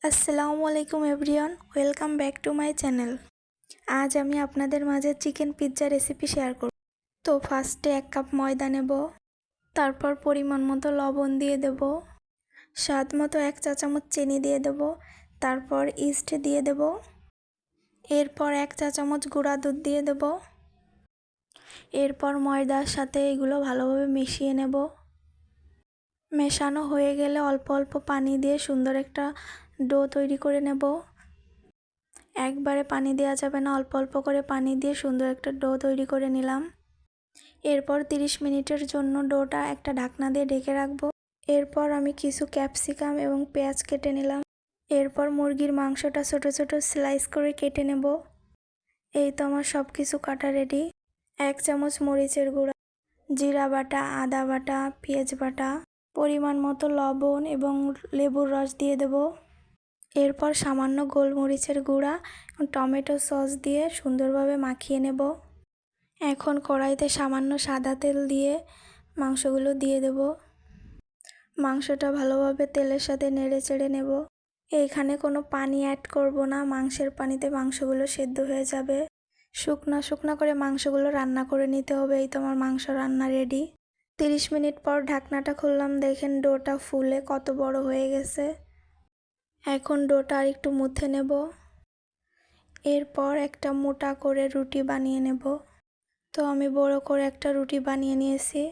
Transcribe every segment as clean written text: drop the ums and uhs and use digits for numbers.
আসসালামু আলাইকুম everyone, welcome back to my channel. আজ আমি আপনাদের মাঝে চিকেন পিৎজা রেসিপি শেয়ার করব। তো ফার্স্টে 1 কাপ ময়দা নেব, তারপর পরিমাণ মতো লবণ দিয়ে দেব, স্বাদ মতো 1 চা চামচ চিনি দিয়ে দেব, তারপর ইস্ট দিয়ে দেব, এরপর 1 চা চামচ গুঁড়া দুধ দিয়ে দেব। এরপর ময়দার সাথে এগুলো ভালোভাবে মিশিয়ে নেব। মেশানো হয়ে গেলে অল্প অল্প পানি দিয়ে সুন্দর একটা ডো তৈরি করে নেব। একবারে পানি দেওয়া যাবে না, অল্প অল্প করে পানি দিয়ে সুন্দর একটা ডো তৈরি করে নিলাম। এরপর 30 মিনিটের জন্য ডোটা একটা ঢাকনা দিয়ে ঢেকে রাখবো। এরপর আমি কিছু ক্যাপসিকাম এবং পেঁয়াজ কেটে নিলাম। এরপর মুরগির মাংসটা ছোট ছোট স্লাইস করে কেটে নেব। এই তো আমার সব কিছু কাটা রেডি। 1 চামচ মরিচের গুঁড়া, জিরা বাটা, আদা বাটা, পেঁয়াজ বাটা, পরিমাণ মতো লবণ এবং লেবুর রস দিয়ে দেব। এরপর সামান্য গোলমরিচের গুঁড়া, টমেটো সস দিয়ে সুন্দরভাবে মাখিয়ে নেব। এখন কড়াইতে সামান্য সাদা তেল দিয়ে মাংসগুলো দিয়ে দেব। মাংসটা ভালোভাবে তেলের সাথে নেড়ে চেড়ে নেব। এইখানে কোনো পানি অ্যাড করব না, মাংসের পানিতে মাংসগুলো সেদ্ধ হয়ে যাবে। শুকনা শুকনা করে মাংসগুলো রান্না করে নিতে হবে। এই তো আমার মাংস রান্না রেডি। 30 মিনিট পর ঢাকনাটা খুললাম, দেখেন ডোটা ফুলে কত বড় হয়ে গেছে। এখন ডোটা আর একটু মুথে নেব। এরপর একটা মোটা করে রুটি বানিয়ে নেব। তো আমি বড় করে একটা রুটি বানিয়ে নিয়েছি।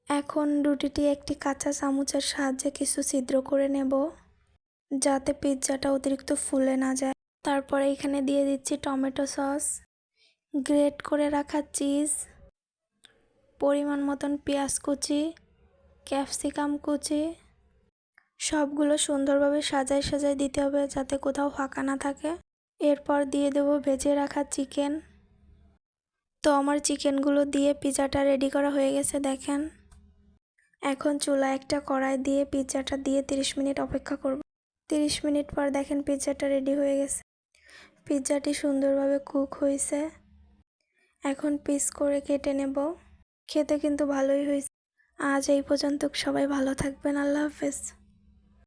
এখন রুটিটি একটি কাঁচা চামচের সাহায্যে কিছু ছিদ্র করে নেব, যাতে পিৎজাটা অতিরিক্ত ফুলে না যায়। তারপরে এখানে দিয়ে দিচ্ছি টমেটো সস, গ্রেট করে রাখা চিজ, পরিমাণ মতন পেঁয়াজ কুচি, ক্যাপসিকাম কুচি। সবগুলো সুন্দরভাবে সাজায় সাজায় দিতে হবে যাতে কোথাও ফাঁকা না থাকে। এরপর দিয়ে দেব ভেজে রাখা চিকেন। তো আমার চিকেনগুলো দিয়ে পিৎজাটা রেডি করা হয়ে গেছে, দেখেন। এখন চুলায় একটা কড়াই দিয়ে পিৎজাটা দিয়ে 30 মিনিট অপেক্ষা করব। 30 মিনিট পর দেখেন পিৎজাটা রেডি হয়ে গেছে। পিৎজাটি সুন্দরভাবে কুক হয়েছে। এখন পিস করে কেটে নেব। খেতে কিন্তু ভালোই হয়েছে। আজ এই পর্যন্ত, সবাই ভালো থাকবেন। আল্লাহ হাফেজ।